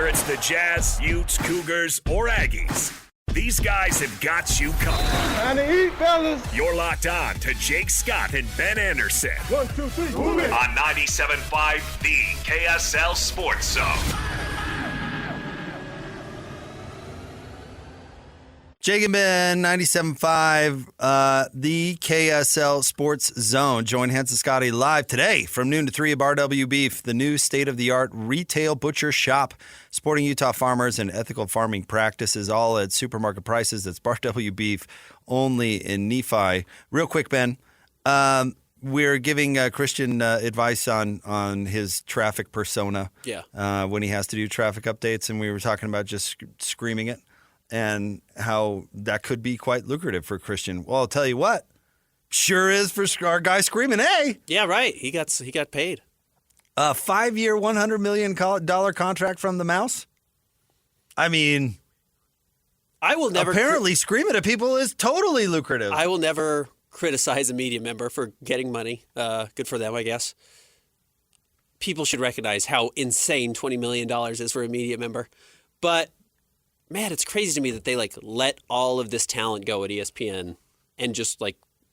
Whether it's the Jazz, Utes, Cougars, or Aggies, these guys have got you covered. Time to eat, fellas. You're locked on to Jake Scott and Ben Anderson. 1, 2, 3, move it. On 97.5, the KSL Sports Zone. Jake and Ben, 97.5, the KSL Sports Zone. Join Hans and Scotty live today from noon to 3 at Bar W Beef, the new state-of-the-art retail butcher shop, supporting Utah farmers and ethical farming practices, all at supermarket prices. That's Bar W Beef, only in Nephi. Real quick, Ben, we're giving Christian advice on his traffic persona when he has to do traffic updates, and we were talking about just screaming it. And how that could be quite lucrative for Christian. Well, I'll tell you what, sure is for our guy screaming, hey! Yeah, right. He got paid. A 5-year, $100 million contract from the Mouse? I mean, I will never. Apparently, screaming at people is totally lucrative. I will never criticize a media member for getting money. Good for them, I guess. People should recognize how insane $20 million is for a media member. But man, it's crazy to me that they let all of this talent go at ESPN and just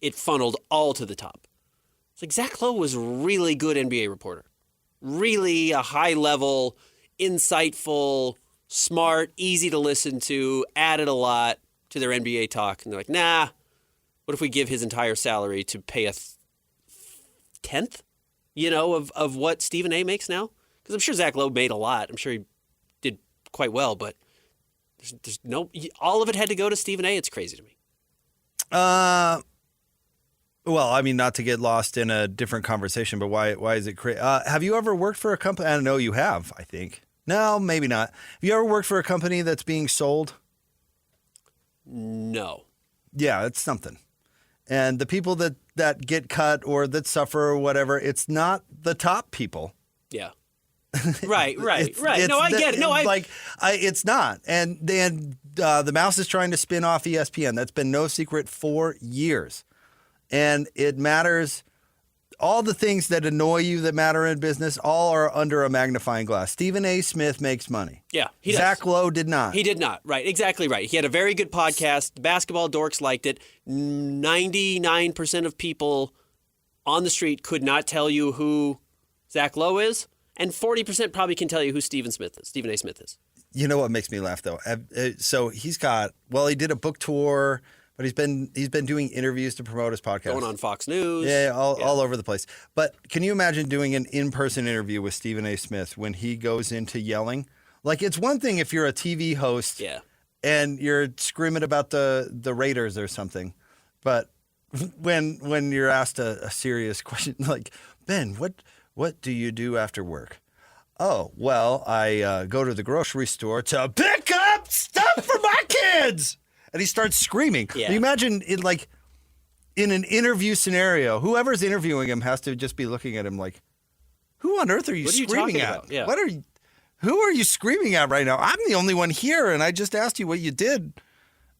it funneled all to the top. It's Zach Lowe was a really good NBA reporter. Really a high level, insightful, smart, easy to listen to, added a lot to their NBA talk. And they're like, nah, what if we give his entire salary to pay a tenth, of what Stephen A makes now? Because I'm sure Zach Lowe made a lot. I'm sure he did quite well, but there's no, all of it had to go to Stephen A. It's crazy to me. Well, I mean, not to get lost in a different conversation, but why is it crazy? Have you ever worked for a company? I know you have, I think. No, maybe not. Have you ever worked for a company that's being sold? No. Yeah, it's something. And the people that get cut or that suffer or whatever, it's not the top people. Yeah. Right. No, I get it. No, it's not. And then the Mouse is trying to spin off ESPN. That's been no secret for years. And it matters. All the things that annoy you that matter in business, all are under a magnifying glass. Stephen A. Smith makes money. Yeah, he does. Zach Lowe did not. He did not. Right, exactly right. He had a very good podcast. Basketball dorks liked it. 99% of people on the street could not tell you who Zach Lowe is. And 40% probably can tell you who Stephen A. Smith is. You know what makes me laugh, though? So he did a book tour, but he's been doing interviews to promote his podcast. Going on Fox News. Yeah, all over the place. But can you imagine doing an in-person interview with Stephen A. Smith when he goes into yelling? It's one thing if you're a TV host and you're screaming about the Raiders or something. But when you're asked a serious question, like, Ben, what do you do after work? Oh, well, I go to the grocery store to pick up stuff for my kids. And he starts screaming. Yeah. You imagine it in an interview scenario, whoever's interviewing him has to just be looking at him like, who on earth are you screaming at? Yeah. Who are you screaming at right now? I'm the only one here, and I just asked you what you did.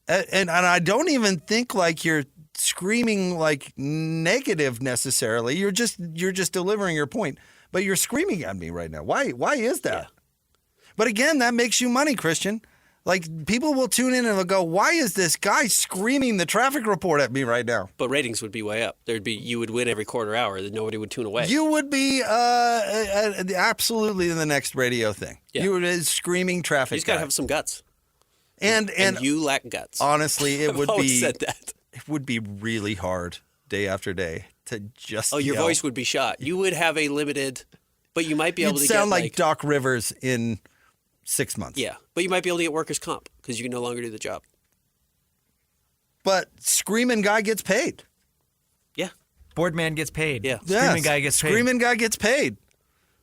And I don't even think you're screaming negative necessarily. You're just delivering your point, but you're screaming at me right now. Why is that? Yeah. But again, that makes you money, Christian. People will tune in and they'll go, why is this guy screaming the traffic report at me right now? But ratings would be way up. You would win every quarter hour. That nobody would tune away. You would be absolutely in the next radio thing. Yeah. You would be screaming traffic. You just got to have some guts. And you lack guts. Honestly, I've always said that. It would be really hard day after day to just your yell. voice would be shot. You would have a limited, but you might be able to sound like Doc Rivers in 6 months. Yeah, but you might be able to get workers' comp because you can no longer do the job. But screaming guy gets paid. Yeah. Board man gets paid. Yeah. Screaming guy gets paid. Screaming guy gets paid.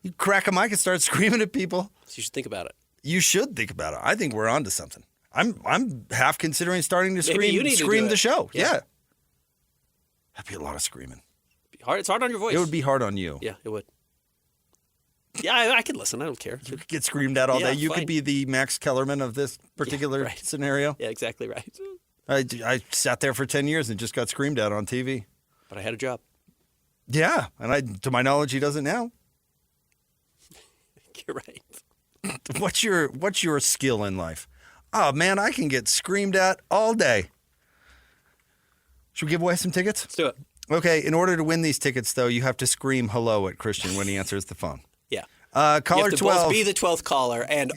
You crack a mic and start screaming at people. So you should think about it. You should think about it. I think we're onto something. I'm half considering starting to scream the show. Yeah. That'd be a lot of screaming. It's hard on your voice. It would be hard on you. Yeah, it would. Yeah, I could listen. I don't care. You could get screamed at all day. You fine. could be the Max Kellerman of this particular scenario. Yeah, exactly right. I sat there for 10 years and just got screamed at on TV. But I had a job. Yeah, and to my knowledge, he doesn't now. You're right. What's your skill in life? Oh, man, I can get screamed at all day. Should we give away some tickets? Let's do it. Okay, in order to win these tickets, though, you have to scream hello at Christian when he answers the phone. Yeah. Caller you have to 12. both be the 12th caller and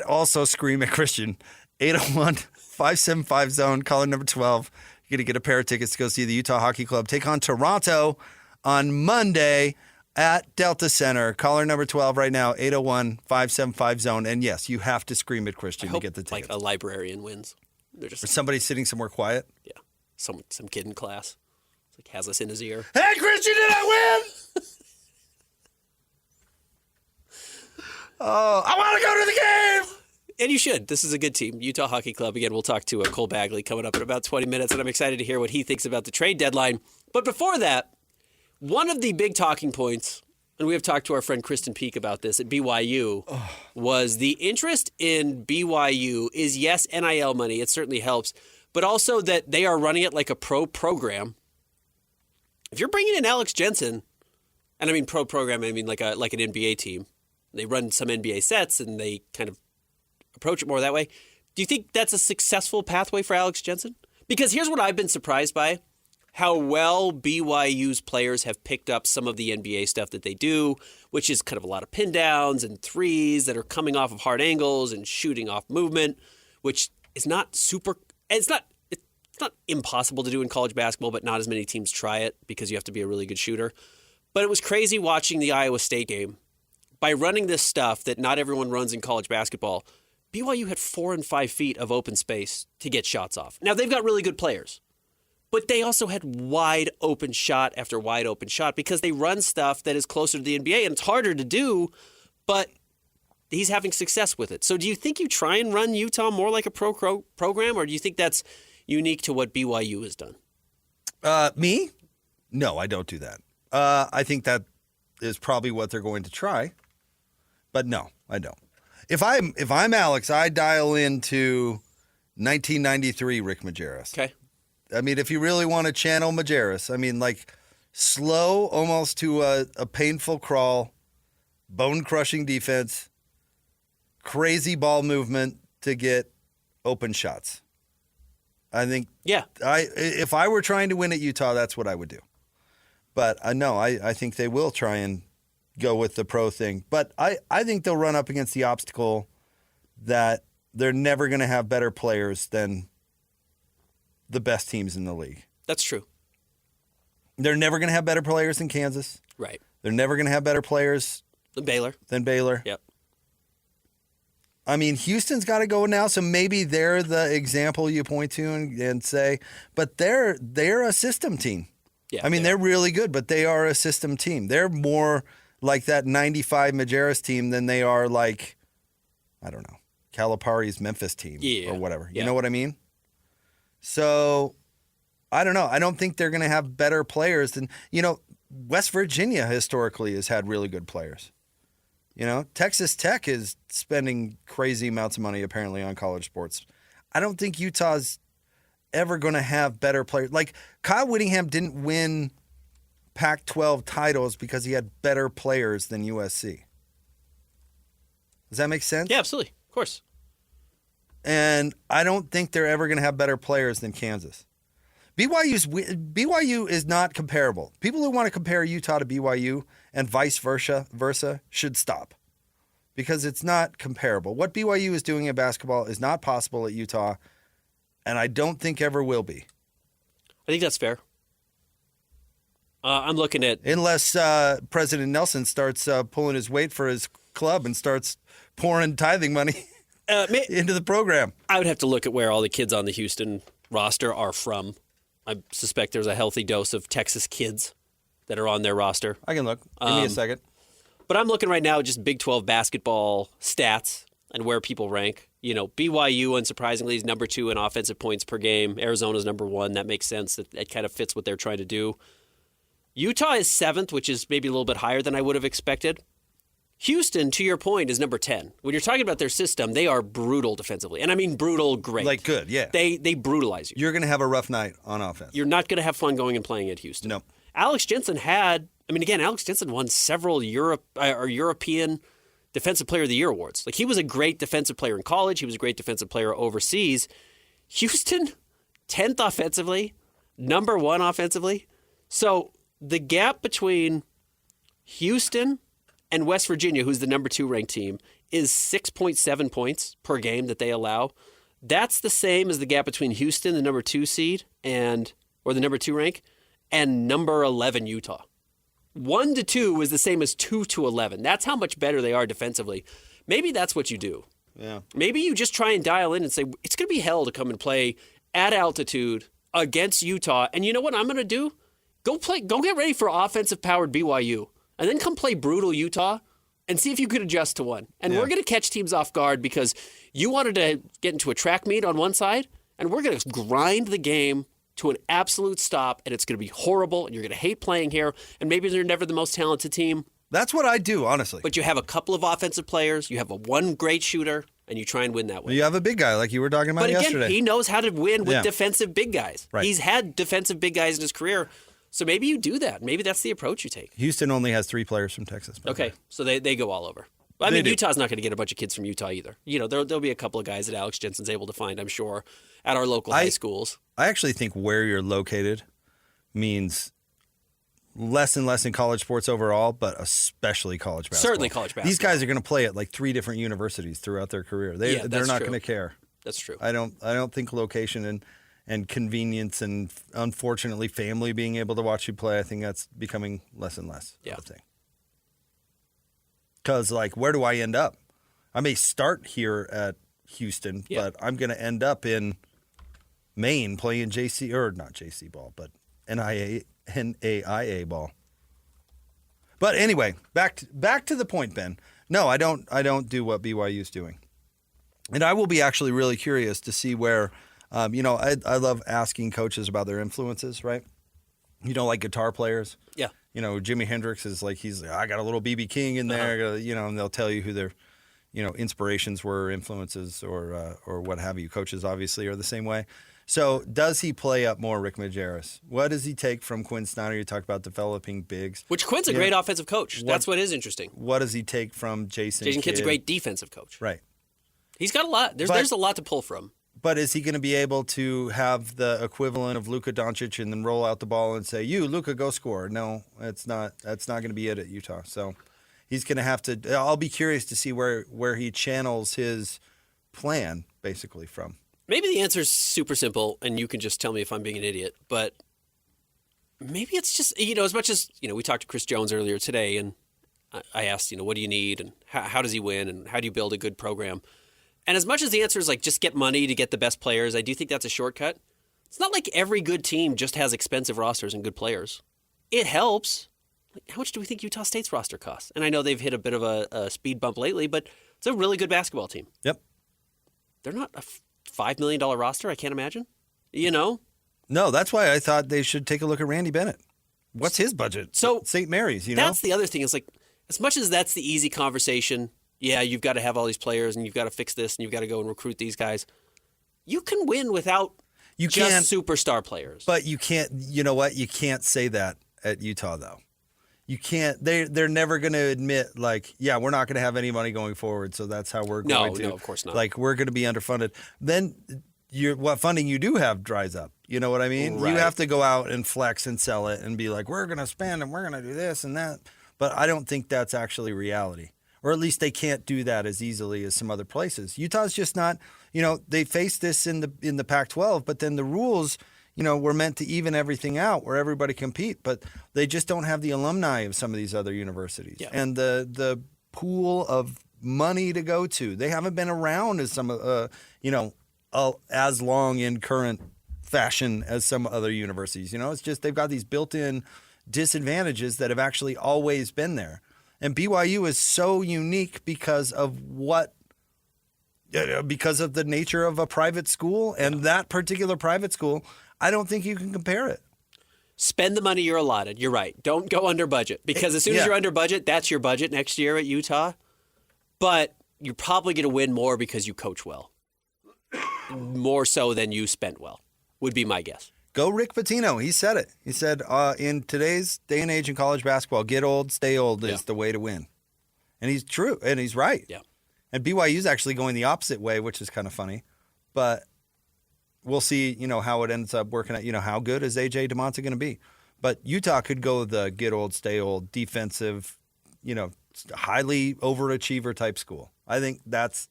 also scream at Christian. 801-575-ZONE, caller number 12. You're going to get a pair of tickets to go see the Utah Hockey Club take on Toronto on Monday at Delta Center. Caller number 12 right now, 801-575-ZONE. And yes, you have to scream at Christian to get the tickets. Like a librarian wins. They're just Or somebody sitting somewhere quiet. Yeah. Some kid in class. Like has us in his ear. Hey, Christian, did I win? Oh, I want to go to the game. And you should. This is a good team. Utah Hockey Club. Again, we'll talk to Cole Bagley coming up in about 20 minutes, and I'm excited to hear what he thinks about the trade deadline. But before that, one of the big talking points, and we have talked to our friend Kristen Peak about this at BYU, was the interest in BYU is, yes, NIL money. It certainly helps. But also that they are running it like a pro program. If you're bringing in Alex Jensen, and I mean pro program, I mean like an NBA team. They run some NBA sets, and they kind of approach it more that way. Do you think that's a successful pathway for Alex Jensen? Because here's what I've been surprised by, how well BYU's players have picked up some of the NBA stuff that they do, which is kind of a lot of pin downs and threes that are coming off of hard angles and shooting off movement, which is not super – it's not impossible to do in college basketball, but not as many teams try it because you have to be a really good shooter. But it was crazy watching the Iowa State game. By running this stuff that not everyone runs in college basketball, BYU had 4 and 5 feet of open space to get shots off. Now, they've got really good players, but they also had wide open shot after wide open shot because they run stuff that is closer to the NBA, and it's harder to do, but he's having success with it. So do you think you try and run Utah more like a pro program, or do you think that's unique to what BYU has done? Me? No, I don't do that. I think that is probably what they're going to try. But no, I don't. If I'm Alex, I dial into 1993 Rick Majerus. Okay. I mean, if you really want to channel Majerus, I mean, like slow, almost to a painful crawl, bone-crushing defense, crazy ball movement to get open shots. I think. Yeah. If I were trying to win at Utah, that's what I would do. But no, I think they will try and go with the pro thing. But I think they'll run up against the obstacle that they're never going to have better players than the best teams in the league. That's true. They're never going to have better players than Kansas. Right. They're never going to have better players than Baylor. Yep. I mean, Houston's got to go now, so maybe they're the example you point to and say, but they're a system team. Yeah, I mean, they're really good, but they are a system team. They're more like that 95 Majerus team than they are like, I don't know, Calipari's Memphis team or whatever. You know what I mean? So, I don't know. I don't think they're going to have better players than, West Virginia historically has had really good players. Texas Tech is spending crazy amounts of money apparently on college sports. I don't think Utah's ever going to have better players. Like Kyle Whittingham didn't win Pac-12 titles because he had better players than USC. Does that make sense? Yeah, absolutely. Of course. And I don't think they're ever going to have better players than Kansas. BYU is not comparable. People who want to compare Utah to BYU and vice versa should stop because it's not comparable. What BYU is doing in basketball is not possible at Utah, and I don't think ever will be. I think that's fair. I'm looking at... Unless President Nelson starts pulling his weight for his club and starts pouring tithing money into the program. I would have to look at where all the kids on the Houston roster are from. I suspect there's a healthy dose of Texas kids that are on their roster. I can look. Give me a second. But I'm looking right now at just Big 12 basketball stats and where people rank. BYU, unsurprisingly, is number 2 in offensive points per game. Arizona's number 1. That makes sense. That kind of fits what they're trying to do. Utah is 7th, which is maybe a little bit higher than I would have expected. Houston, to your point, is number 10. When you're talking about their system, they are brutal defensively. And I mean brutal great. Like good, yeah. They brutalize you. You're going to have a rough night on offense. You're not going to have fun going and playing at Houston. No. Alex Jensen won several European. Defensive Player of the Year awards. Like, he was a great defensive player in college. He was a great defensive player overseas. Houston, 10th offensively, number 1 offensively. So the gap between Houston and West Virginia, who's the number 2 ranked team, is 6.7 points per game that they allow. That's the same as the gap between Houston, the number 2 seed, or the number 2 rank, and number 11 Utah. 1 to 2 is the same as 2 to 11. That's how much better they are defensively. Maybe that's what you do. Yeah. Maybe you just try and dial in and say, it's going to be hell to come and play at altitude against Utah. And you know what I'm going to do? Go get ready for offensive-powered BYU, and then come play brutal Utah and see if you could adjust to one. And we're going to catch teams off guard because you wanted to get into a track meet on one side, and we're going to grind the game to an absolute stop, and it's going to be horrible, and you're going to hate playing here, and maybe they're never the most talented team. That's what I do, honestly. But you have a couple of offensive players, you have one great shooter, and you try and win that way. You have a big guy like you were talking about yesterday. But again, he knows how to win with defensive big guys. Right. He's had defensive big guys in his career, so maybe you do that. Maybe that's the approach you take. Houston only has 3 players from Texas. Okay, so they go all over. I mean, Utah's not going to get a bunch of kids from Utah either. You know, there'll be a couple of guys that Alex Jensen's able to find, I'm sure, at our local high schools. I actually think where you're located means less and less in college sports overall, but especially college basketball. Certainly college basketball. These guys are going to play at like 3 different universities throughout their career. They're not going to care. That's true. I don't think location and convenience and unfortunately family being able to watch you play, I think that's becoming less and less of a thing. Because, like, where do I end up? I may start here at Houston, but I'm going to end up in Maine playing not JC ball, but NAIA ball. But anyway, back to the point, Ben. No, I don't do what BYU's doing. And I will be actually really curious to see where, I love asking coaches about their influences, right? Like guitar players. Yeah. Jimi Hendrix is like, I got a little B.B. King in there, and they'll tell you who their, inspirations were, influences, or what have you. Coaches obviously are the same way. So does he play up more Rick Majerus? What does he take from Quinn Snyder? You talked about developing bigs. Which Quinn's a great offensive coach. That's what is interesting. What does he take from Jason Kidd? Jason Kidd's a great defensive coach. Right. He's got a lot. There's a lot to pull from. But is he going to be able to have the equivalent of Luka Doncic and then roll out the ball and say, "You, Luka, go score"? No, that's not going to be it at Utah. So he's going to have to. I'll be curious to see where he channels his plan basically from. Maybe the answer is super simple, and you can just tell me if I'm being an idiot. But maybe it's just as much as we talked to Chris Jones earlier today, and I asked what do you need, and how does he win, and how do you build a good program. And as much as the answer is like just get money to get the best players, I do think that's a shortcut. It's not like every good team just has expensive rosters and good players. It helps. How much do we think Utah State's roster costs? And I know they've hit a bit of a speed bump lately, but it's a really good basketball team. Yep. They're not a $5 million roster, I can't imagine. No, that's why I thought they should take a look at Randy Bennett. What's his budget? So St. Mary's, That's the other thing. It's like, as much as that's the easy conversation, you've got to have all these players and you've got to fix this and you've got to go and recruit these guys. You can win without just superstar players. But you can't, you know what? You can't say that at Utah, though. You can't. They're never going to admit, like, we're not going to have any money going forward, so that's how we're going to. No, of course not. Like, we're going to be underfunded. Then what funding you do have dries up. You know what I mean? Right. You have to go out and flex and sell it and be like, we're going to spend and we're going to do this and that. But I don't think that's actually reality. Or at least they can't do that as easily as some other places. Utah's just not, they faced this in the Pac-12, but then the rules, were meant to even everything out where everybody compete, but they just don't have the alumni of some of these other universities. Yeah. And the pool of money to go to. They haven't been around as as long in current fashion as some other universities. It's just they've got these built-in disadvantages that have actually always been there. And BYU is so unique because of the nature of a private school, and that particular private school, I don't think you can compare it. Spend the money you're allotted. You're right. Don't go under budget, because as soon as you're under budget, that's your budget next year at Utah. But you're probably going to win more because you coach well. More so than you spent well, would be my guess. Go Rick Pitino. He said it. He said, in today's day and age in college basketball, get old, stay old is the way to win. And he's true, and he's right. Yeah. And BYU's actually going the opposite way, which is kind of funny. But we'll see, how it ends up working out. How good is A.J. DeMonte going to be? But Utah could go the get old, stay old, defensive, highly overachiever type school. I think that's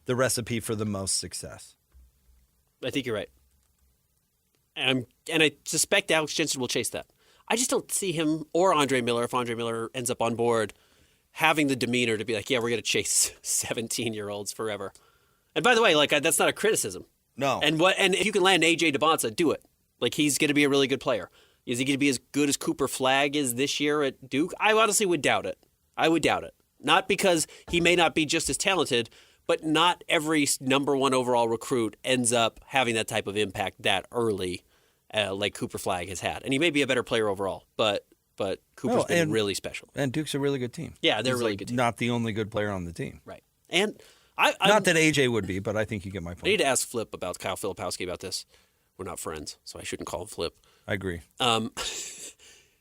the recipe for the most success. I think you're right. And I suspect Alex Jensen will chase that. I just don't see him or Andre Miller, if Andre Miller ends up on board, having the demeanor to be like, yeah, we're going to chase 17-year-olds forever. And by the way, that's not a criticism. No. And if you can land A.J. DeBonsa, do it. He's going to be a really good player. Is he going to be as good as Cooper Flagg is this year at Duke? I honestly would doubt it. I would doubt it. Not because he may not be just as talented, but not every number one overall recruit ends up having that type of impact that early like Cooper Flagg has had. And he may be a better player overall, but Cooper's been really special. And Duke's a really good team. Yeah, they're a really good team. Not the only good player on the team. Right. And not that AJ would be, but I think you get my point. I need to ask Flip about Kyle Filipowski about this. We're not friends, so I shouldn't call him Flip. I agree.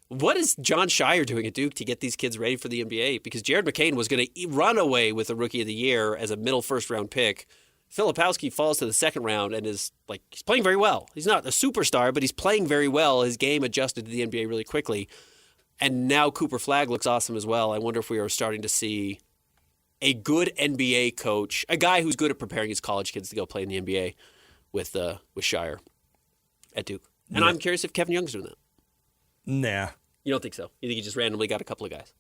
What is John Shire doing at Duke to get these kids ready for the NBA? Because Jared McCain was going to run away with the Rookie of the Year as a middle first-round pick. Filipowski falls to the second round and is he's playing very well. He's not a superstar, but he's playing very well. His game adjusted to the NBA really quickly. And now Cooper Flagg looks awesome as well. I wonder if we are starting to see a good NBA coach, a guy who's good at preparing his college kids to go play in the NBA with Shire at Duke. And I'm curious if Kevin Young's doing that. Nah. You don't think so? You think he just randomly got a couple of guys?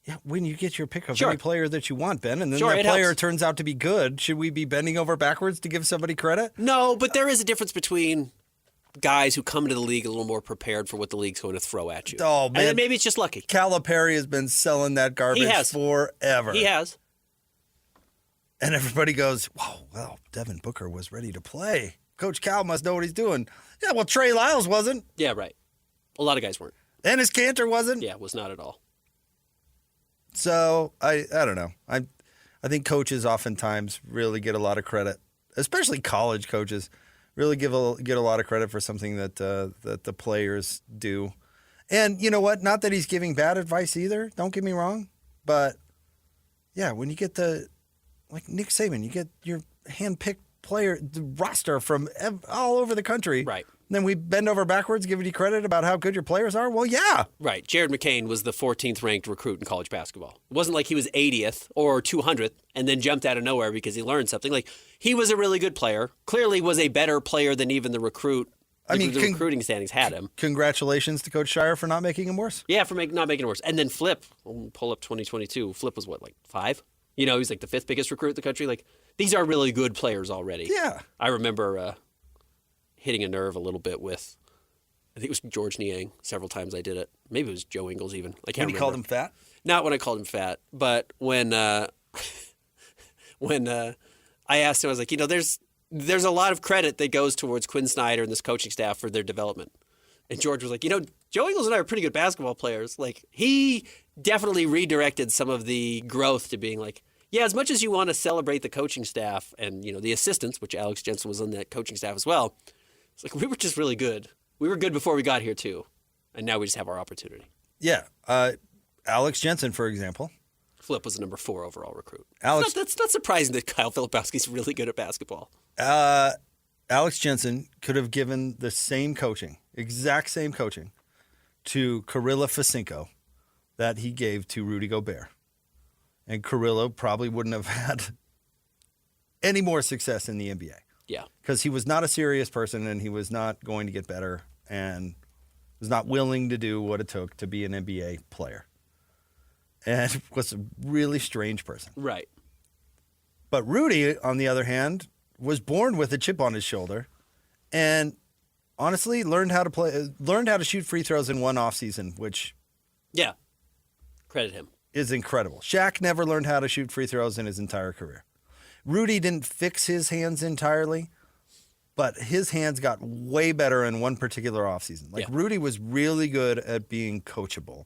Yeah, when you get your pick of Sure. any player that you want, Ben, and then Sure, that it player helps. turns out to be good, should we be bending over backwards to give somebody credit? No, but there is a difference between guys who come into the league a little more prepared for what the league's going to throw at you. Oh, And man. then maybe it's just lucky. Calipari has been selling that garbage He has. forever. He has. And everybody goes, whoa, well, Devin Booker was ready to play. Coach Cal must know what he's doing. Yeah, well, Trey Lyles wasn't. Yeah, right. A lot of guys weren't. Ennis Cantor wasn't. Yeah, was not at all. So I don't know. I think coaches oftentimes really get a lot of credit, especially college coaches, really get a lot of credit for something that the players do. And you know what? Not that he's giving bad advice either. Don't get me wrong, but yeah, when you get like Nick Saban, you get your hand-picked player the roster from all over the country. Right. And then we bend over backwards giving you credit about how good your players are. Well, yeah. Right. Jared McCain was the 14th ranked recruit in college basketball. It wasn't like he was 80th or 200th and then jumped out of nowhere because he learned something. He was a really good player. Clearly was a better player than even the recruit. The recruiting standings had him. Congratulations to Coach Shire for not making him worse. Yeah, for not making it worse. And then Flip, we'll pull up 2022. Flip was what, 5? He's the 5th biggest recruit in the country. These are really good players already. Yeah. I remember hitting a nerve a little bit with, I think it was George Niang. Several times I did it. Maybe it was Joe Ingles even. I can't When you remember. called him fat? Not when I called him fat, but when when I asked him, I was like, there's a lot of credit that goes towards Quinn Snyder and this coaching staff for their development. And George was like, Joe Ingles and I are pretty good basketball players. He definitely redirected some of the growth to being yeah, as much as you want to celebrate the coaching staff and, the assistants, which Alex Jensen was on that coaching staff as well, it's we were just really good. We were good before we got here, too. And now we just have our opportunity. Yeah. Alex Jensen, for example. Flip was the number 4 overall recruit. Alex, That's not surprising that Kyle Filipowski's really good at basketball. Alex Jensen could have given the same coaching, exact same coaching, to Kirilla Fasinko that he gave to Rudy Gobert. And Carrillo probably wouldn't have had any more success in the NBA. Yeah. Because he was not a serious person and he was not going to get better and was not willing to do what it took to be an NBA player. And was a really strange person. Right. But Rudy, on the other hand, was born with a chip on his shoulder and honestly learned how to shoot free throws in one offseason, which Yeah. Credit him. is incredible. Shaq never learned how to shoot free throws in his entire career. Rudy didn't fix his hands entirely, but his hands got way better in one particular offseason. Yeah. Rudy was really good at being coachable,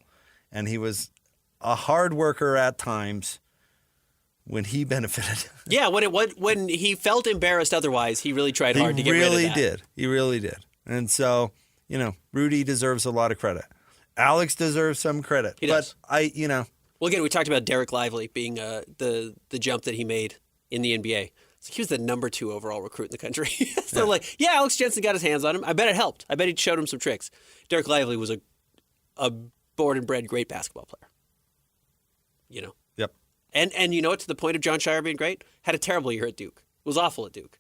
and he was a hard worker at times when he benefited. Yeah, when he felt embarrassed otherwise, he really tried hard to get rid of that. He really did. And so, Rudy deserves a lot of credit. Alex deserves some credit. He does. But Well, again, we talked about Derek Lively being the jump that he made in the NBA. So he was the number 2 overall recruit in the country. So Alex Jensen got his hands on him. I bet it helped. I bet he showed him some tricks. Derek Lively was a born and bred great basketball player. You know. Yep. And you know what? To the point of John Shire being great, had a terrible year at Duke. Was awful at Duke.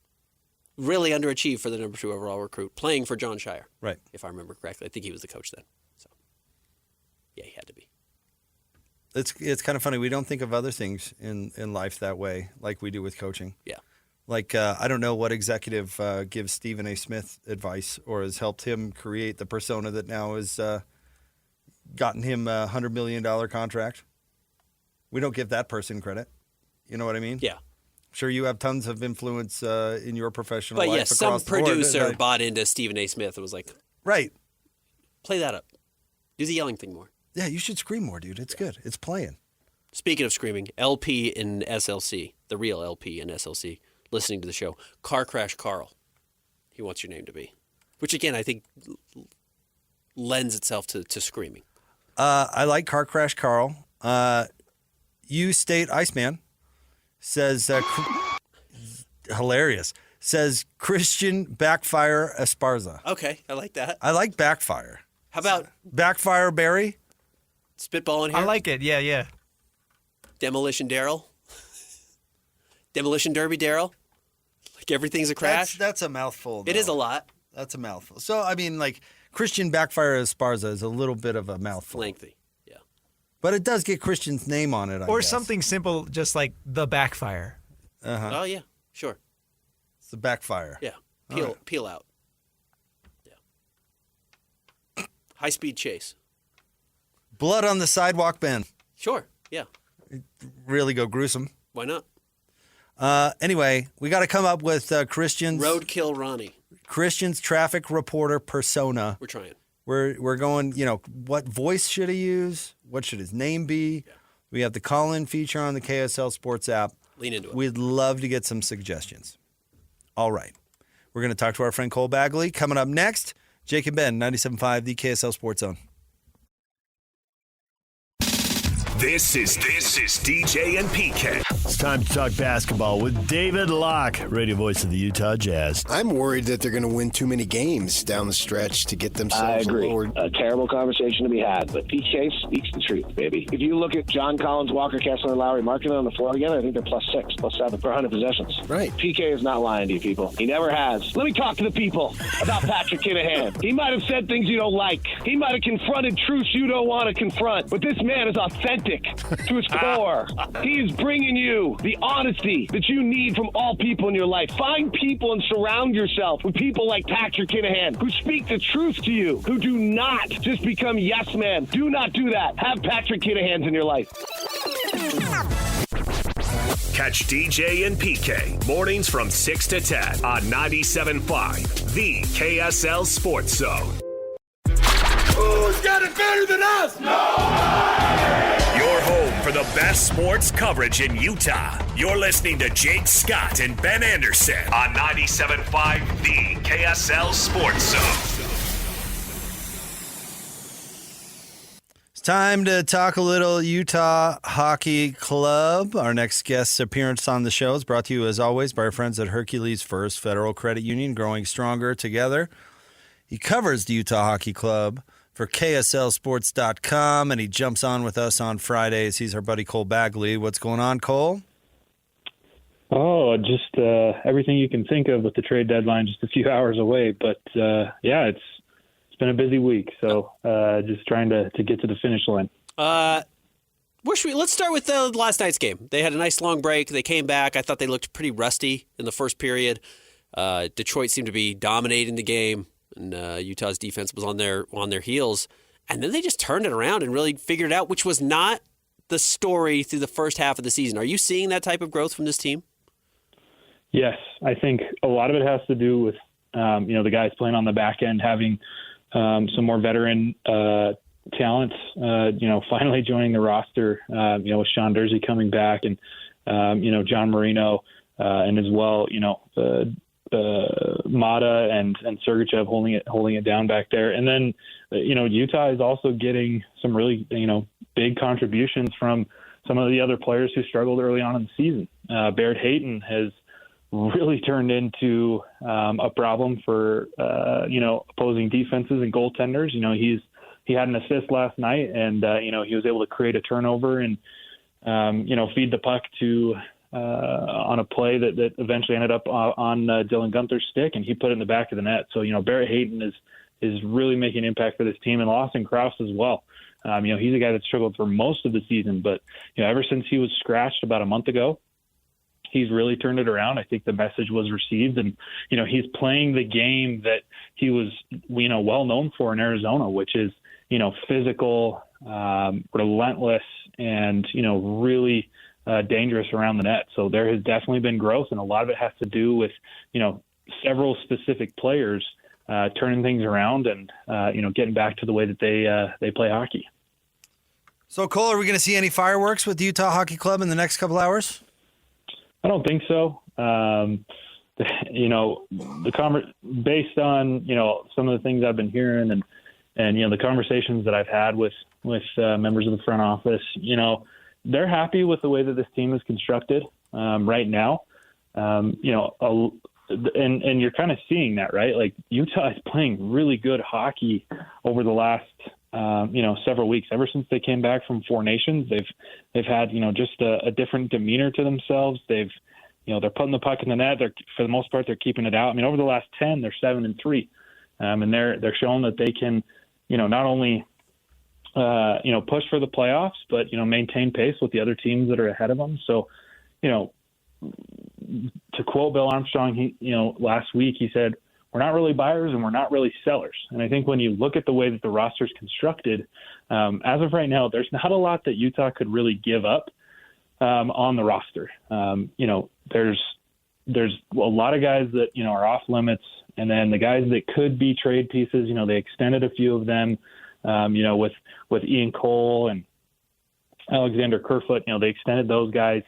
Really underachieved for the number 2 overall recruit, playing for John Shire. Right. If I remember correctly. I think he was the coach then. So, yeah, he had to be. It's kind of funny. We don't think of other things in life that way, like we do with coaching. Yeah. Like, I don't know what executive gives Stephen A. Smith advice or has helped him create the persona that now has gotten him a $100 million contract. We don't give that person credit. You know what I mean? Yeah. Sure, you have tons of influence in your professional life. But yes, some across the board. producer bought into Stephen A. Smith and was like, right. Play that up. Do the yelling thing more. Yeah, you should scream more, dude. It's good. It's playing. Speaking of screaming, LP in SLC, the real LP in SLC, listening to the show, Car Crash Carl, he wants your name to be. Which, again, I think lends itself to screaming. I like Car Crash Carl. U State Iceman says, hilarious, says Christian Backfire Esparza. Okay, I like that. I like Backfire. How about Backfire Barry? spitballing here? I like it. Yeah. Demolition Daryl? Demolition Derby Daryl? Like everything's a crash? That's a mouthful. It is a lot. That's a mouthful. So, I mean, like, Christian Backfire Esparza is a little bit of a mouthful. Lengthy, yeah. But it does get Christian's name on it, I Or guess. something simple, just like the backfire. Oh, yeah, sure. It's the Backfire. Yeah, peel out. Yeah. High-speed chase. Blood on the Sidewalk Ben. Sure, yeah. Really go gruesome. Why not? Anyway, we got to come up with Christian's Roadkill Ronnie. Christian's traffic reporter persona. We're trying. We're going, what voice should he use? What should his name be? Yeah. We have the call-in feature on the KSL Sports app. Lean into it. We'd love to get some suggestions. All right. We're going to talk to our friend Cole Bagley. Coming up next, Jake and Ben, 97.5, the KSL Sports Zone. This is DJ and PK. It's time to talk basketball with David Locke, radio voice of the Utah Jazz. I'm worried that they're going to win too many games down the stretch to get themselves I agree. lowered. A terrible conversation to be had, but PK speaks the truth, baby. If you look at John Collins, Walker, Kessler, and Lowry marking on the floor together, I think they're +6, +7 for 100 possessions. Right. PK is not lying to you people. He never has. Let me talk to the people about Patrick Kinahan. He might have said things you don't like. He might have confronted truths you don't want to confront, but this man is authentic to his core. He is bringing you the honesty that you need from all people in your life. Find people and surround yourself with people like Patrick Kinahan who speak the truth to you, who do not just become yes men. Do not do that. Have Patrick Kinahans in your life. Catch DJ and PK mornings from 6 to 10 on 97.5, the KSL Sports Zone. Who's got it better than us? Your home for the best sports coverage in Utah. You're listening to Jake Scott and Ben Anderson on 97.5, the KSL Sports Zone. It's time to talk a little Utah Hockey Club. Our next guest's appearance on the show is brought to you, as always, by our friends at Hercules First Federal Credit Union, growing stronger together. He covers the Utah Hockey Club for KSLSports.com, and he jumps on with us on Fridays. He's our buddy Cole Bagley. What's going on, Cole? Oh, just everything you can think of with the trade deadline just a few hours away. But, it's been a busy week, so just trying to get to the finish line. Let's start with last night's game. They had a nice long break. They came back. I thought they looked pretty rusty in the first period. Detroit seemed to be dominating the game, and Utah's defense was on their heels. And then they just turned it around and really figured it out, which was not the story through the first half of the season. Are you seeing that type of growth from this team? Yes, I think a lot of it has to do with the guys playing on the back end having some more veteran talent. Finally joining the roster. With Sean Dursey coming back and John Marino, and as well, Mata and Sergachev holding it down back there. And then, Utah is also getting some really, big contributions from some of the other players who struggled early on in the season. Barrett Hayton has really turned into a problem for, opposing defenses and goaltenders. He had an assist last night, and, he was able to create a turnover and, feed the puck to on a play that eventually ended up on Dylan Gunther's stick, and he put it in the back of the net. So, Barrett Hayton is really making an impact for this team, and Lawson Krause as well. He's a guy that struggled for most of the season, but, ever since he was scratched about a month ago, he's really turned it around. I think the message was received, and, he's playing the game that he was, well known for in Arizona, which is, physical, relentless, and, really dangerous around the net. So there has definitely been growth, and a lot of it has to do with, several specific players turning things around and, getting back to the way that they play hockey. So, Cole, are we going to see any fireworks with the Utah Hockey Club in the next couple hours? I don't think so. Based on, some of the things I've been hearing and the conversations that I've had with members of the front office, they're happy with the way that this team is constructed right now. And you're kind of seeing that, right? Like, Utah is playing really good hockey over the last, several weeks. Ever since they came back from Four Nations, they've had, just a different demeanor to themselves. They're putting the puck in the net. For the most part, they're keeping it out. I mean, over the last 10, they're 7-3, and they're showing that they can, not only push for the playoffs, but maintain pace with the other teams that are ahead of them. So, to quote Bill Armstrong, he last week he said, "We're not really buyers and we're not really sellers." And I think when you look at the way that the roster is constructed, as of right now, there's not a lot that Utah could really give up on the roster. There's a lot of guys that are off limits, and then the guys that could be trade pieces. They extended a few of them. With Ian Cole and Alexander Kerfoot, they extended those guys,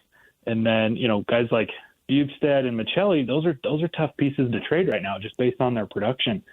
and then guys like Bukestad and Michelli, those are tough pieces to trade right now, just based on their production.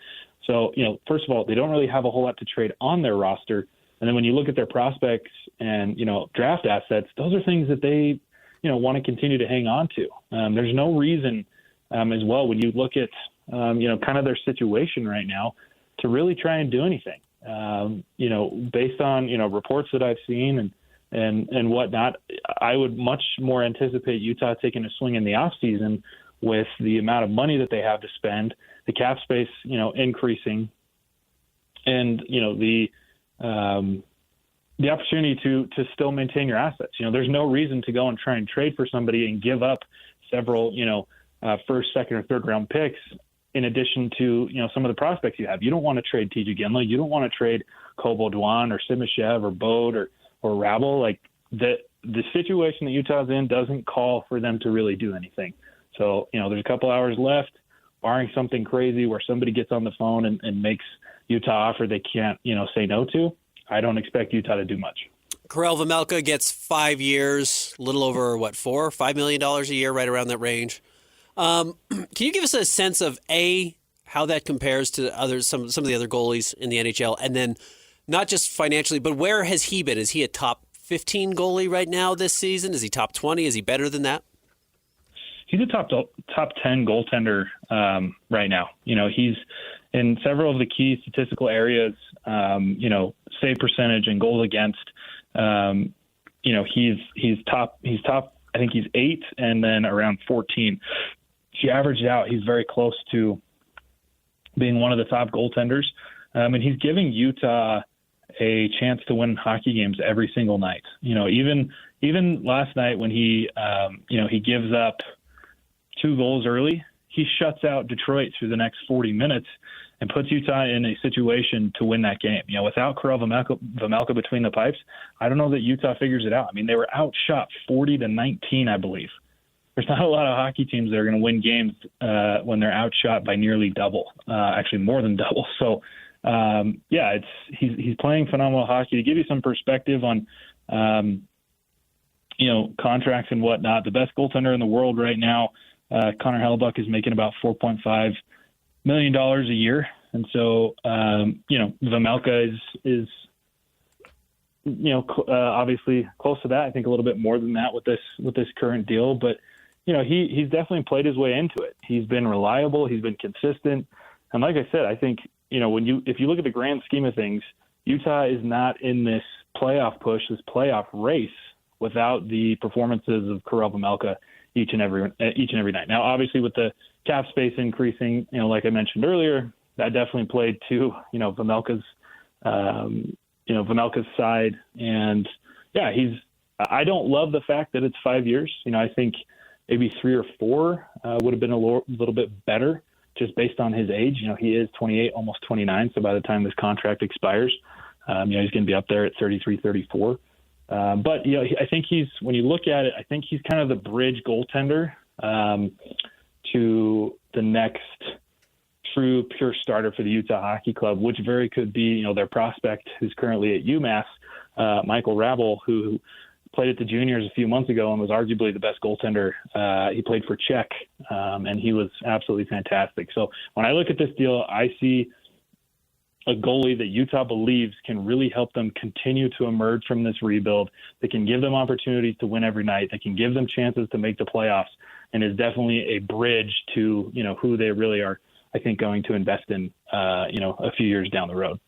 So, first of all, they don't really have a whole lot to trade on their roster. And then when you look at their prospects and, draft assets, those are things that they, want to continue to hang on to. There's no reason as well, when you look at, kind of their situation right now, to really try and do anything. Based on, reports that I've seen and whatnot, I would much more anticipate Utah taking a swing in the offseason with the amount of money that they have to spend, the cap space, increasing, and, the opportunity to still maintain your assets. There's no reason to go and try and trade for somebody and give up several, first, second, or third round picks in addition to, some of the prospects you have. You don't want to trade TJ Ginla. You don't want to trade Kobo Dwan or Simashev or Bode or Rabel. Like, the situation that Utah's in doesn't call for them to really do anything. So, there's a couple hours left, barring something crazy where somebody gets on the phone and makes Utah offer they can't, say no to. I don't expect Utah to do much. Karel Vejmelka gets 5 years, a little over, $5 million a year, right around that range. Can you give us a sense of, how that compares to some of the other goalies in the NHL, and then not just financially, but where has he been? Is he a top 15 goalie right now this season? Is he top 20? Is he better than that? He's a top 10 goaltender right now. He's in several of the key statistical areas, save percentage and goals against. He's top. I think he's 8 and then around 14. He averaged out. He's very close to being one of the top goaltenders. And he's giving Utah a chance to win hockey games every single night. Even last night when he gives up 2 goals early, he shuts out Detroit through the next 40 minutes and puts Utah in a situation to win that game. Without Karel Vejmelka between the pipes, I don't know that Utah figures it out. I mean, they were outshot 40-19, I believe. There's not a lot of hockey teams that are going to win games when they're outshot by nearly double, actually more than double. So, he's playing phenomenal hockey. To give you some perspective on, contracts and whatnot, the best goaltender in the world right now Connor Hellebuck is making about $4.5 million a year. And so, Vejmelka is obviously close to that. I think a little bit more than that with this current deal. But, he's definitely played his way into it. He's been reliable. He's been consistent. And like I said, I think, if you look at the grand scheme of things, Utah is not in this playoff push, this playoff race, without the performances of Karel Vejmelka each and every night. Now, obviously, with the cap space increasing, like I mentioned earlier, that definitely played to Vejmelka's side. And yeah, I don't love the fact that it's 5 years. I think maybe 3 or 4 would have been a little bit better, just based on his age. He is 28, almost 29. So by the time this contract expires, he's going to be up there at 33, 34. But, I think when you look at it, I think he's kind of the bridge goaltender to the next true pure starter for the Utah Hockey Club, which very could be, their prospect who's currently at UMass, Michael Rabel, who played at the juniors a few months ago and was arguably the best goaltender. He played for Czech, and he was absolutely fantastic. So when I look at this deal, I see a goalie that Utah believes can really help them continue to emerge from this rebuild. That can give them opportunities to win every night. That can give them chances to make the playoffs, and is definitely a bridge to, who they really are, I think, going to invest in, a few years down the road.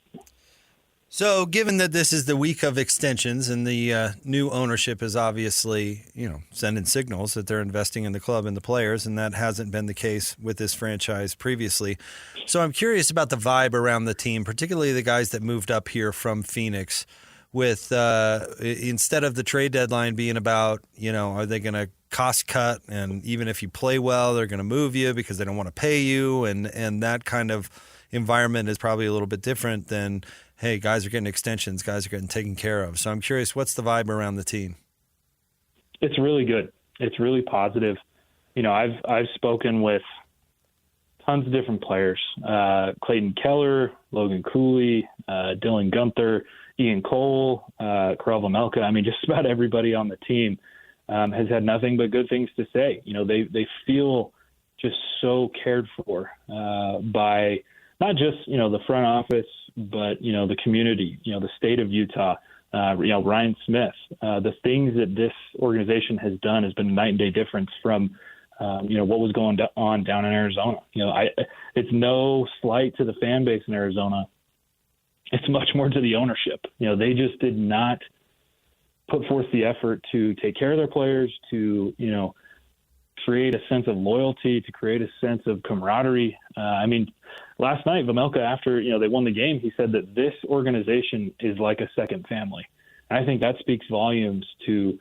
So given that this is the week of extensions and the new ownership is obviously, sending signals that they're investing in the club and the players, and that hasn't been the case with this franchise previously. So I'm curious about the vibe around the team, particularly the guys that moved up here from Phoenix, with instead of the trade deadline being about, are they going to cost cut, and even if you play well, they're going to move you because they don't want to pay you, and that kind of environment is probably a little bit different than, hey, guys are getting extensions, guys are getting taken care of. So I'm curious, what's the vibe around the team? It's really good. It's really positive. I've spoken with tons of different players, Clayton Keller, Logan Cooley, Dylan Gunther, Ian Cole, Karel Vejmelka. I mean, just about everybody on the team has had nothing but good things to say. They feel just so cared for by not just, the front office, but, the community, the state of Utah, Ryan Smith. The things that this organization has done has been a night and day difference from, what was going on down in Arizona. It's no slight to the fan base in Arizona. It's much more to the ownership. They just did not put forth the effort to take care of their players, to, create a sense of loyalty, to create a sense of camaraderie. Last night, Vejmelka, after, they won the game, he said that this organization is like a second family. And I think that speaks volumes to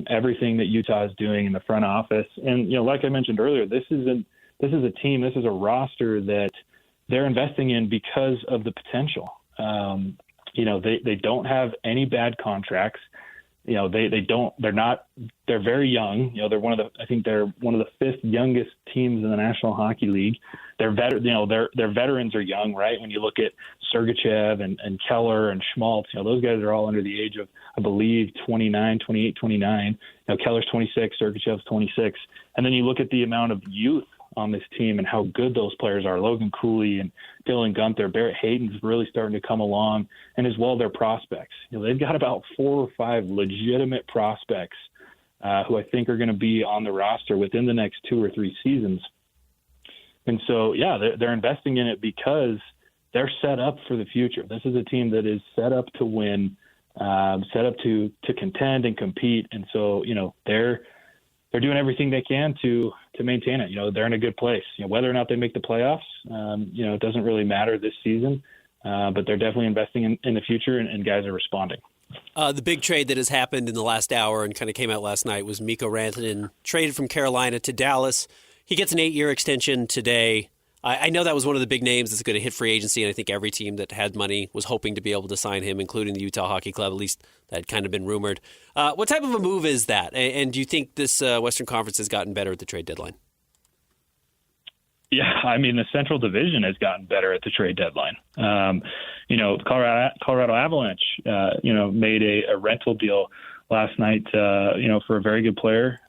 everything that Utah is doing in the front office. And, like I mentioned earlier, this is a team, this is a roster that they're investing in because of the potential. They don't have any bad contracts. They're very young. They're one of the 5th youngest teams in the National Hockey League. Their veterans are young, right? When you look at Sergachev and Keller and Schmaltz, those guys are all under the age of, I believe, 28, 29. Keller's 26, Sergachev's 26. And then you look at the amount of youth on this team and how good those players are. Logan Cooley and Dylan Gunther, Barrett Hayden's really starting to come along, and as well their prospects. They've got about 4 or 5 legitimate prospects who I think are going to be on the roster within the next 2 or 3 seasons. And so, yeah, they're investing in it because they're set up for the future. This is a team that is set up to win, set up to contend and compete. And so, they're doing everything they can to maintain it. They're in a good place. Whether or not they make the playoffs, it doesn't really matter this season, but they're definitely investing in the future, and guys are responding. The big trade that has happened in the last hour and kind of came out last night was Mikko Rantanen traded from Carolina to Dallas. He gets an 8-year extension today. I know that was one of the big names that's going to hit free agency, and I think every team that had money was hoping to be able to sign him, including the Utah Hockey Club. At least that had kind of been rumored. What type of a move is that? And do you think this Western Conference has gotten better at the trade deadline? Yeah, the Central Division has gotten better at the trade deadline. Colorado Avalanche, made a rental deal last night, for a very good player,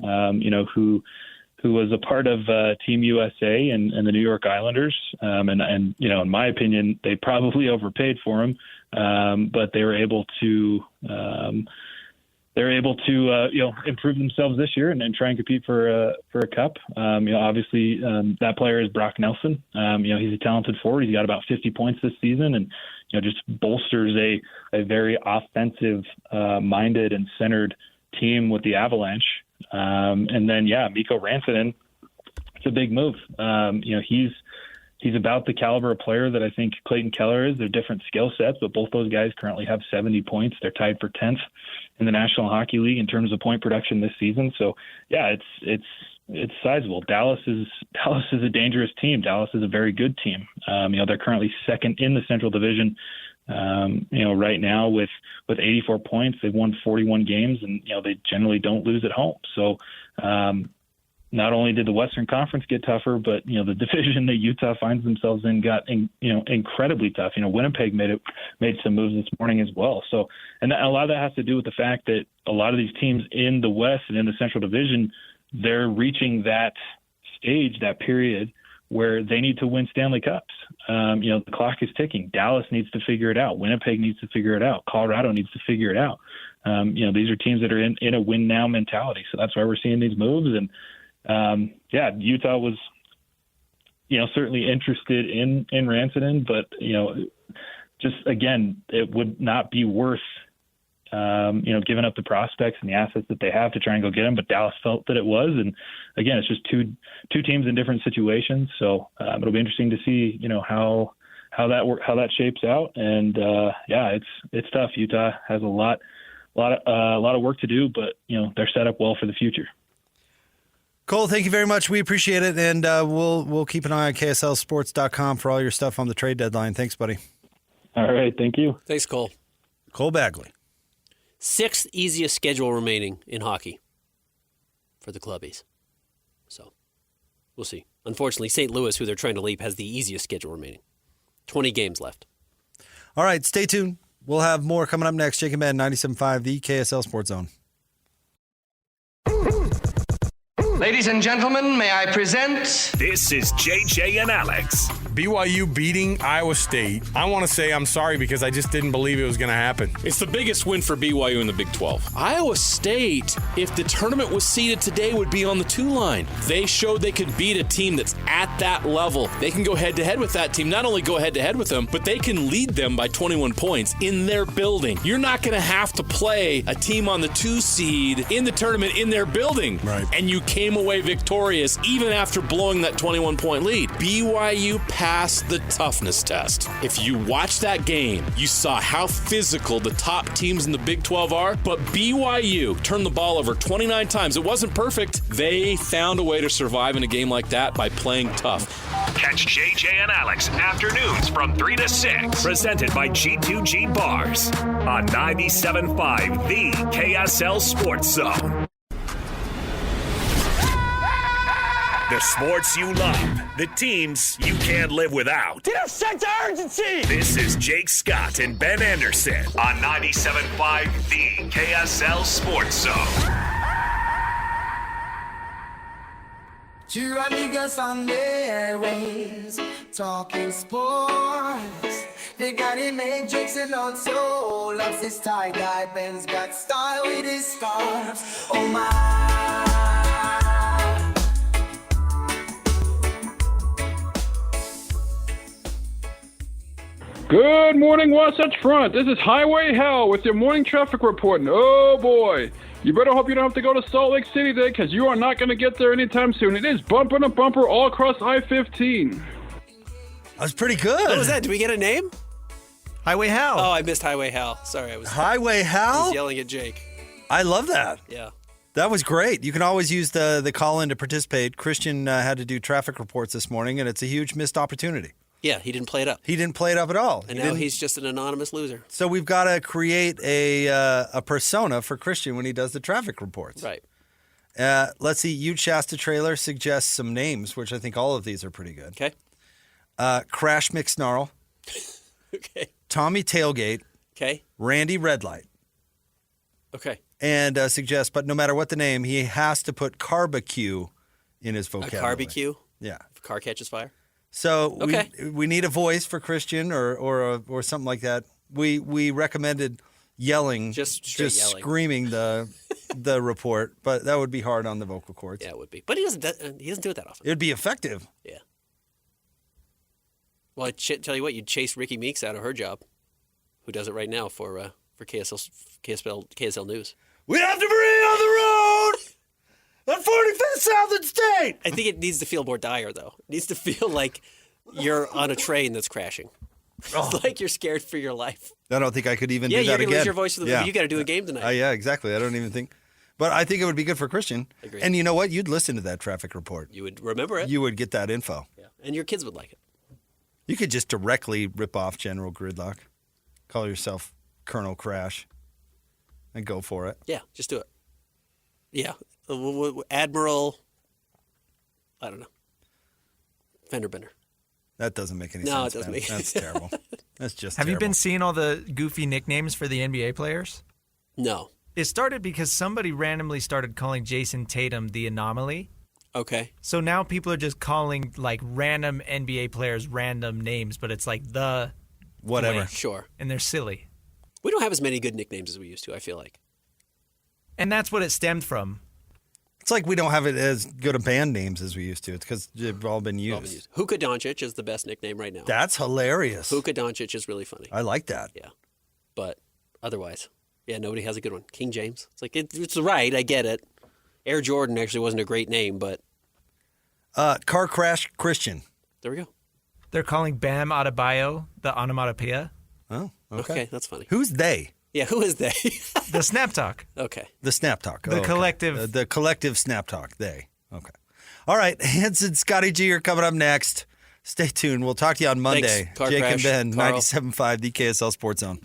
who was a part of Team USA and the New York Islanders. And you know, in my opinion, they probably overpaid for him, but they were able to improve themselves this year and try and compete for a cup. You know, obviously that player is Brock Nelson. You know, he's a talented forward. He's got about 50 points this season, and you know, just bolsters a very offensive minded and centered team with the Avalanche. And then, Mikko Rantanen, it's a big move. You know, he's about the caliber of player that I think Clayton Keller is. They're different skill sets, but both those guys currently have 70 points. They're tied for 10th in the National Hockey League in terms of point production this season. So, yeah, it's sizable. Dallas is a dangerous team. Dallas is a very good team. You know, they're currently second in the Central Division. You know, right now with 84 points, they've won 41 games, and you know, they generally don't lose at home. So not only did the Western Conference get tougher, but you know, the division that Utah finds themselves in got incredibly tough. You know, Winnipeg made some moves this morning as well. So, and a lot of that has to do with the fact that a lot of these teams in the West and in the Central Division, they're reaching that stage, that period where they need to win Stanley Cups. You know, the clock is ticking. Dallas needs to figure it out. Winnipeg needs to figure it out. Colorado needs to figure it out. You know, these are teams that are in a win now mentality. So that's why we're seeing these moves. And Utah was, you know, certainly interested in Rantanen, but you know, just again, it would not be worth you know, giving up the prospects and the assets that they have to try and go get him. But Dallas felt that it was, and again, it's just two teams in different situations. So it'll be interesting to see, you know, how that shapes out. And it's tough. Utah has a lot of work to do, but you know, they're set up well for the future. Cole, thank you very much. We appreciate it, and we'll keep an eye on KSLSports.com for all your stuff on the trade deadline. Thanks, buddy. All right, thank you. Thanks, Cole. Cole Bagley. 6th easiest schedule remaining in hockey for the Clubbies. So, we'll see. Unfortunately, St. Louis, who they're trying to leap, has the easiest schedule remaining. 20 games left. All right, stay tuned. We'll have more coming up next. Jake and Ben, 97.5, the KSL Sports Zone. Ladies and gentlemen, may I present... This is JJ and Alex. BYU beating Iowa State. I want to say I'm sorry because I just didn't believe it was going to happen. It's the biggest win for BYU in the Big 12. Iowa State, if the tournament was seeded today, would be on the 2 line. They showed they could beat a team that's at that level. They can go head-to-head with that team. Not only go head-to-head with them, but they can lead them by 21 points in their building. You're not going to have to play a team on the 2 seed in the tournament in their building. Right. And you came away victorious even after blowing that 21-point lead. BYU passed the toughness test. If you watch that game, you saw how physical the top teams in the Big 12 are, but BYU turned the ball over 29 times. It wasn't perfect. They found a way to survive in a game like that by playing tough. Catch JJ and Alex afternoons from 3 to 6. Presented by G2G Bars on 97.5, the KSL Sports Zone. The sports you love, the teams you can't live without. Get a sense of urgency! This is Jake Scott and Ben Anderson on 97.5, the KSL Sports Zone. Two niggas on the airways, talking sports. They got him made Jake's and also loves his tie-dye. Ben's got style with his scarf. Oh my. Good morning, Wasatch Front. This is Highway Hell with your morning traffic report. And oh boy, you better hope you don't have to go to Salt Lake City today because you are not going to get there anytime soon. It is bumper to bumper all across I-15. That was pretty good. What was that? Did we get a name? Highway Hal. Oh, I missed Highway Hal. Sorry, I was Highway Hal? I was yelling at Jake. I love that. Yeah. That was great. You can always use the call-in to participate. Christian had to do traffic reports this morning, and it's a huge missed opportunity. Yeah, he didn't play it up. He didn't play it up at all. And now he's just an anonymous loser. So we've got to create a persona for Christian when he does the traffic reports. Right. Let's see. Ute Shasta Trailer suggests some names, which I think all of these are pretty good. Okay. Crash McSnarl. Okay. Tommy Tailgate. Okay. Randy Red Light. Okay. And suggests, but no matter what the name, he has to put Carbecue in his A vocabulary. barbecue? Yeah. If a car catches fire? So Okay. we need a voice for Christian or something like that. We recommended yelling, Just straight yelling. screaming the report, but that would be hard on the vocal cords. Yeah, it would be. But he doesn't do it that often. It would be effective. Yeah. Well, tell you what, you'd chase Ricky Meeks out of her job, who does it right now for KSL News. We have to bring on the road at 45th Southern State. I think it needs to feel more dire, though. It needs to feel like you're on a train that's crashing. It's like you're scared for your life. I don't think I could even do Yeah, that you're again. going to lose your voice. You got to do a game tonight. Yeah, exactly. I don't even think. But I think it would be good for Christian. Agreed. And you know what? You'd listen to that traffic report. You would remember it. You would get that info. Yeah. And your kids would like it. You could just directly rip off General Gridlock, call yourself Colonel Crash, and go for it. Yeah, just do it. Yeah. Admiral, I don't know. Fender Bender. That doesn't make any No, sense. it doesn't man. make That's terrible. That's just Have you terrible. been seeing all the goofy nicknames for the NBA players? No. It started because somebody randomly started calling Jason Tatum the anomaly. Okay. So now people are just calling like random NBA players random names, but it's like the whatever. blank. Sure. And they're silly. We don't have as many good nicknames as we used to, I feel like. And that's what it stemmed from. It's like we don't have it as good a band names as we used to. It's because they've all been used. Hookah Doncic is the best nickname right now. That's hilarious. Hookah Doncic is really funny. I like that. Yeah. But otherwise, yeah, nobody has a good one. King James. It's like, it's right, I get it. Air Jordan actually wasn't a great name, but. Car Crash Christian. There we go. They're calling Bam Adebayo the onomatopoeia. Oh, Okay, that's funny. Who's they? Yeah, who is they? The Snap Talk. Okay. The Snap Talk. The collective. The collective Snap Talk. They. Okay. All right. Hanson, Scotty G are coming up next. Stay tuned. We'll talk to you on Monday. Thanks, Car Jake Crash, and Ben, Carl. 97.5, the KSL Sports Zone.